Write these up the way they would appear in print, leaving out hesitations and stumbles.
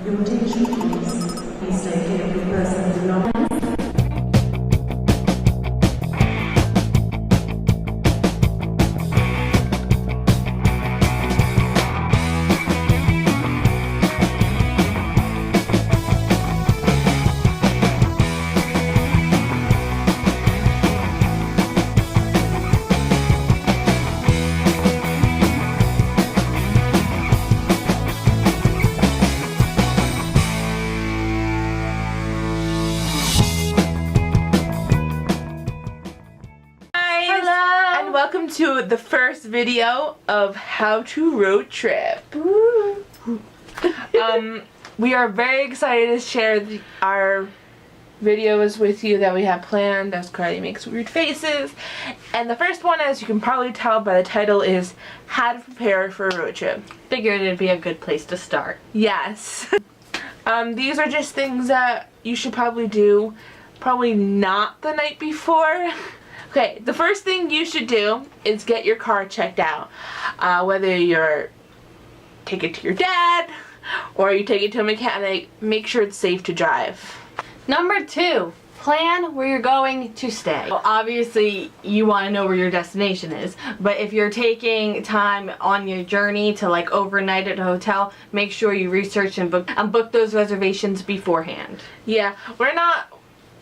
Your attention please. Please stay clear of the person who belongs. Welcome to the first video of how to road trip. We are very excited to share our videos with you that we have planned, as Carly makes weird faces. And the first one, as you can probably tell by the title, is how to prepare for a road trip. Figured it'd be a good place to start. Yes. These are just things that you should probably do, probably not the night before. Okay, the first thing you should do is get your car checked out. Whether you're take it to your dad or you take it to a mechanic, make sure it's safe to drive. Number 2, plan where you're going to stay. Well, obviously you want to know where your destination is, but if you're taking time on your journey to like overnight at a hotel, make sure you research and book those reservations beforehand. Yeah,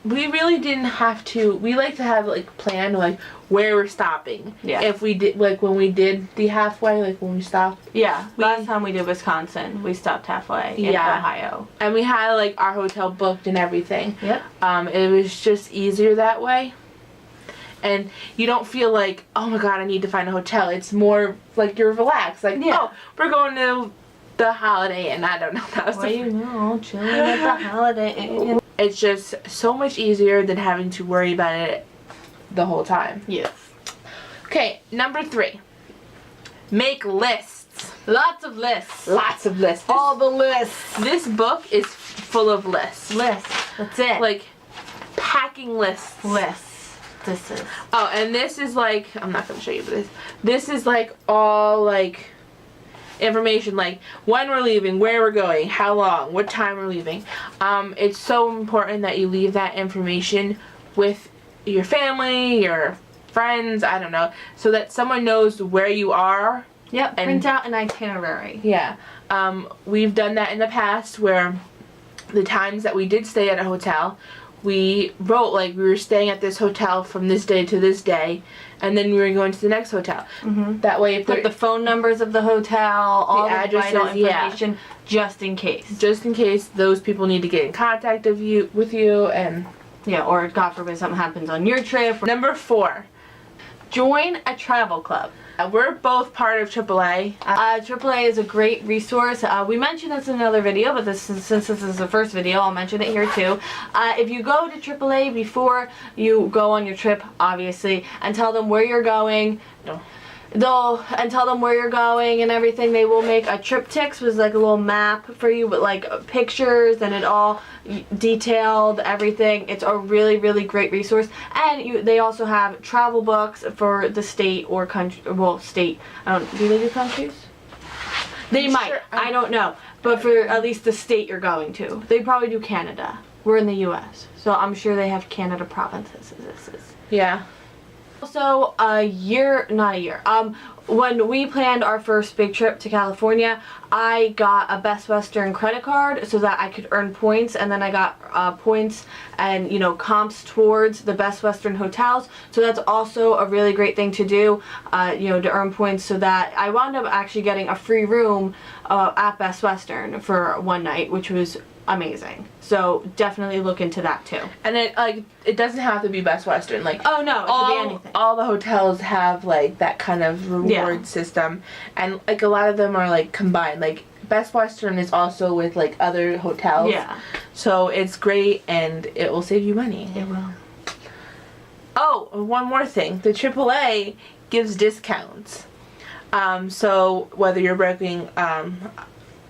we really didn't have to. We like to have like planned like where we're stopping. Yeah. If we did like when we did the halfway, like when we stopped. Yeah. Last time we did Wisconsin, we stopped halfway in Ohio. And we had like our hotel booked and everything. Yep. It was just easier that way. And you don't feel like, oh my god, I need to find a hotel. It's more like you're relaxed. Like, oh, we're going to the Holiday Inn. I don't know. That was chilling at the Holiday Inn. It's just so much easier than having to worry about it the whole time. Yes. Okay, number 3. Make lists. Lots of lists. Lots of lists. All the lists. This book is full of lists. Lists. That's it. Like packing lists. Lists. This is. Oh, and this is like, I'm not going to show you this is like all like information, like when we're leaving, where we're going, how long, what time we're leaving. It's so important that you leave that information with your family, your friends, I don't know, so that someone knows where you are. Yep, print out an itinerary. Yeah. We've done that in the past where the times that we did stay at a hotel, we wrote like we were staying at this hotel from this day to this day, and then we were going to the next hotel. That way, if put the phone numbers of the hotel, all the addresses, vital information, just in case. Just in case those people need to get in contact with you, and or God forbid something happens on your trip. Number 4, join a travel club. We're both part of AAA. AAA is a great resource. We mentioned this in another video, but since this is the first video, I'll mention it here too. If you go to AAA before you go on your trip, obviously, and tell them where you're going, and tell them where you're going and everything, they will make a TripTix, was like a little map for you with like pictures and it all detailed, everything. It's a really, really great resource. And they also have travel books for the state or country. Well, state. Do they do countries? They might. Sure. I don't know. But for at least the state you're going to. They probably do Canada. We're in the U.S. So I'm sure they have Canada provinces. Yeah. Also, when we planned our first big trip to California, I got a Best Western credit card so that I could earn points, and then I got points and comps towards the Best Western hotels. So that's also a really great thing to do, to earn points, so that I wound up actually getting a free room at Best Western for one night, which was amazing. So definitely look into that too. And it doesn't have to be Best Western. Like, oh no, it could be anything. All the hotels have like that kind of reward system, and like a lot of them are like combined. Like Best Western is also with like other hotels. Yeah. So it's great and it will save you money. It will. Oh, one more thing. The AAA gives discounts. So whether you're booking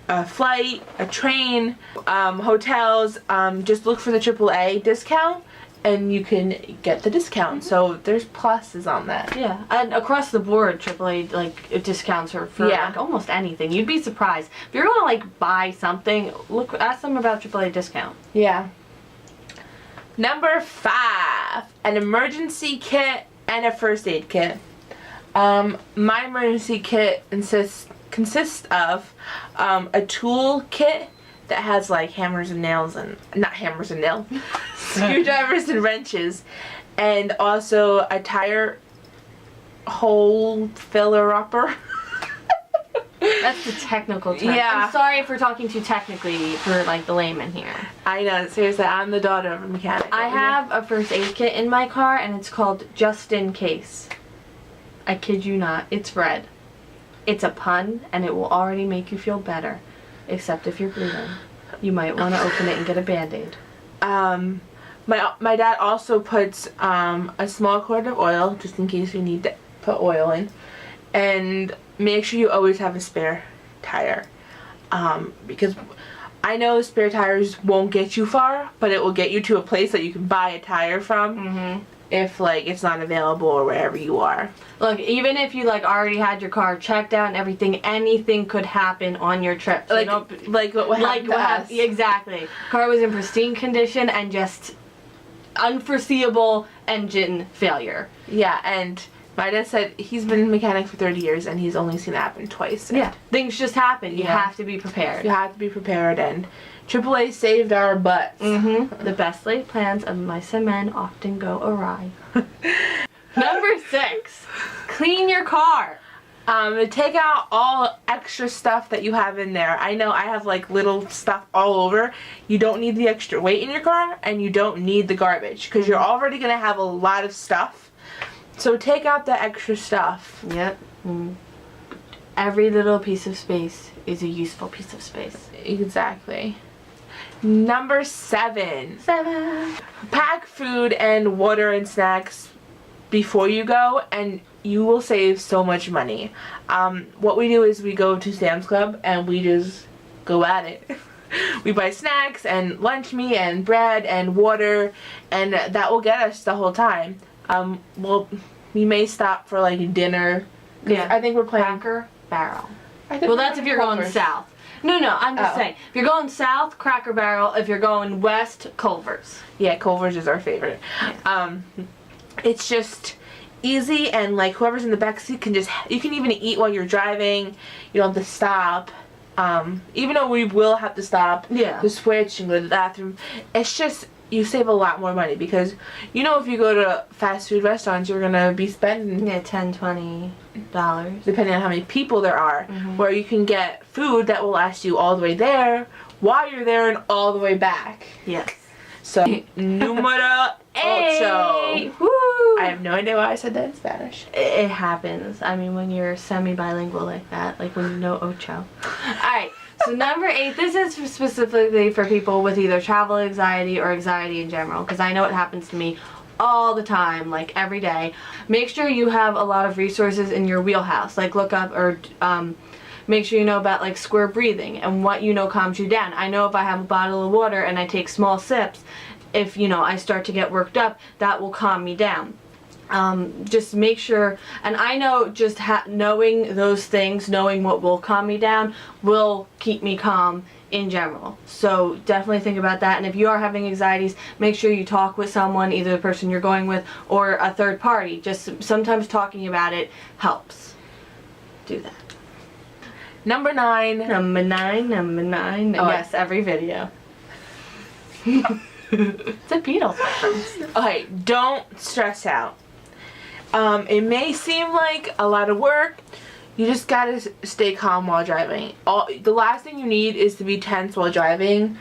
a flight, a train, hotels, just look for the AAA discount and you can get the discount. So there's pluses on that. Yeah, and across the board, AAA like discounts are for Yeah. like almost anything. You'd be surprised if you're gonna like buy something. Ask them about AAA discount. Yeah. Number 5, an emergency kit and a first aid kit. My emergency kit consists of a tool kit that has like hammers and nails and not hammers and nails, screwdrivers and wrenches, and also a tire hole filler upper. That's the technical term. Yeah. I'm sorry for talking too technically for like the layman here. I know, seriously, I'm the daughter of a mechanic. I have a first aid kit in my car, and it's called Just In Case. I kid you not. It's red. It's a pun, and it will already make you feel better. Except if you're bleeding. You might want to open it and get a Band-Aid. My dad also puts a small quart of oil, just in case you need to put oil in. And make sure you always have a spare tire. Because I know spare tires won't get you far, but it will get you to a place that you can buy a tire from. If like it's not available or wherever you are. Look, even if you like already had your car checked out and everything, anything could happen on your trip. So Like what happened to us. Exactly. Car was in pristine condition and just unforeseeable engine failure. Yeah, and my dad said he's been a mechanic for 30 years and he's only seen it happen twice. Yeah, things just happen. You Yeah. have to be prepared. You have to be prepared, and AAA saved our butts. The best laid plans of mice and men often go awry. Number 6, clean your car. Take out all extra stuff that you have in there. I know I have like little stuff all over. You don't need the extra weight in your car, and you don't need the garbage because you're already gonna have a lot of stuff. So take out the extra stuff. Yep. Every little piece of space is a useful piece of space. Exactly. Number 7. 7. Pack food and water and snacks before you go, and you will save so much money. What we do is we go to Sam's Club and we just go at it. We buy snacks and lunch meat and bread and water, and that will get us the whole time. We may stop for like dinner. Yeah. I think we're playing. Cracker Barrel. I think Well, we're that's if playing you're going Culver's. south. No, I'm just Oh. saying. If you're going south, Cracker Barrel. If you're going west, Culver's. Yeah, Culver's is our favorite. It's just easy, and like whoever's in the back seat can just, you can even eat while you're driving. You don't have to stop. Even though we will have to stop to switch and go to the bathroom, it's just, you save a lot more money because, you know, if you go to fast food restaurants, you're gonna be spending $10, $20. depending on how many people there are, where you can get food that will last you all the way there, while you're there, and all the way back. Yes. So, numero ocho. Woo! I have no idea why I said that in Spanish. It happens. I mean, when you're semi-bilingual like that, like when you know ocho. Alright, so number 8, this is specifically for people with either travel anxiety or anxiety in general, because I know it happens to me all the time, like every day. Make sure you have a lot of resources in your wheelhouse, like look up or make sure you know about like square breathing and what you know calms you down. I know if I have a bottle of water and I take small sips, if you know I start to get worked up, that will calm me down. Just make sure, and I know just knowing those things, knowing what will calm me down, will keep me calm in general. So definitely think about that, and if you are having anxieties, make sure you talk with someone, either the person you're going with or a third party. Just sometimes talking about it helps. Do that. Number 9. Number 9. Oh, yes, every video. It's a Beatles reference. Okay, don't stress out. It may seem like a lot of work. You just gotta stay calm while driving. The last thing you need is to be tense while driving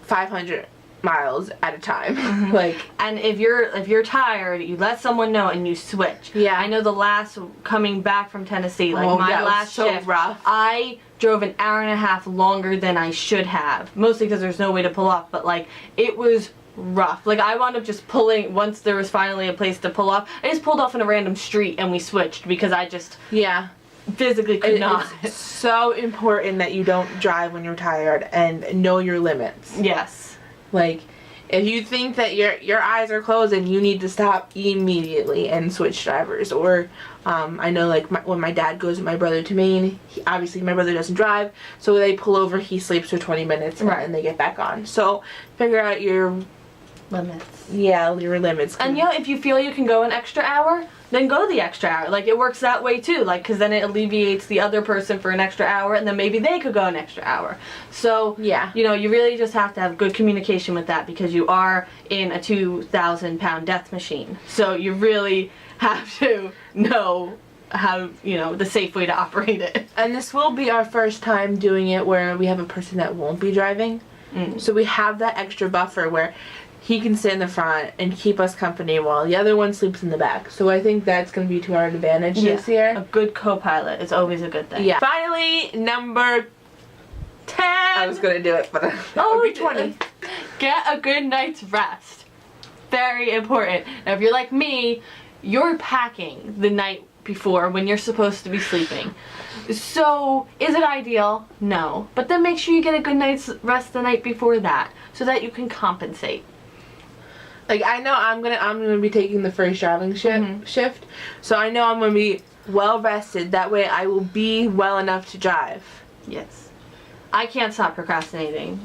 500 miles at a time. Like, and if you're tired, you let someone know and you switch. Yeah. I know the last coming back from Tennessee, like my that was last so shift, rough. I drove an hour and a half longer than I should have. Mostly because there's no way to pull off, but like it was rough. Like I wound up just pulling once there was finally a place to pull off. I just pulled off in a random street and we switched because I just yeah. physically could not. It's so important that you don't drive when you're tired and know your limits. Yes. Like, If you think that your eyes are closed and you need to stop immediately and switch drivers, or I know like when my dad goes with my brother to Maine, obviously my brother doesn't drive, so they pull over, he sleeps for 20 minutes, and then they get back on. So figure out your limits. Yeah, your limits. And if you feel you can go an extra hour, then go the extra hour. Like, it works that way too, like, because then it alleviates the other person for an extra hour, and then maybe they could go an extra hour. So, yeah, you really just have to have good communication with that, because you are in a 2,000-pound death machine. So you really have to know how, the safe way to operate it. And this will be our first time doing it where we have a person that won't be driving. So we have that extra buffer where he can sit in the front and keep us company while the other one sleeps in the back. So I think that's going to be to our advantage this year. A good co-pilot is always a good thing. Yeah. Finally, number 10. I was going to do it, but that would be 20. Get a good night's rest. Very important. Now, if you're like me, you're packing the night before when you're supposed to be sleeping. So, is it ideal? No. But then make sure you get a good night's rest the night before that, so that you can compensate. Like, I know I'm gonna be taking the first driving shift, so I know I'm gonna be well rested. That way, I will be well enough to drive. Yes. I can't stop procrastinating.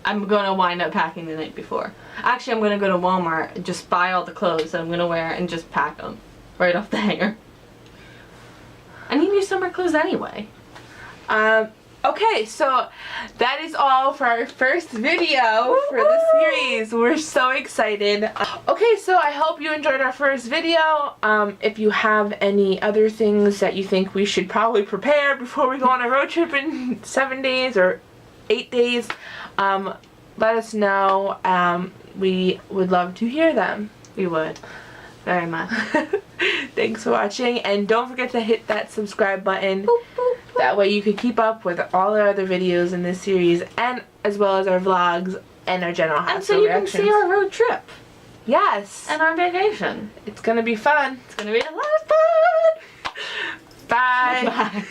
I'm gonna wind up packing the night before. Actually, I'm gonna go to Walmart and just buy all the clothes that I'm gonna wear and just pack them right off the hanger. I need new summer clothes anyway. Okay, so that is all for our first video for the series. We're so excited. Okay, so I hope you enjoyed our first video. If you have any other things that you think we should probably prepare before we go on a road trip in 7 days or 8 days, let us know. We would love to hear them. We would. Very much. Thanks for watching, and don't forget to hit that subscribe button. Boop, boop, boop. That way you can keep up with all our other videos in this series, and as well as our vlogs and our general house and so you reactions. can see our road trip. Yes. And our vacation. It's gonna be fun. It's gonna be a lot of fun. Bye. Bye.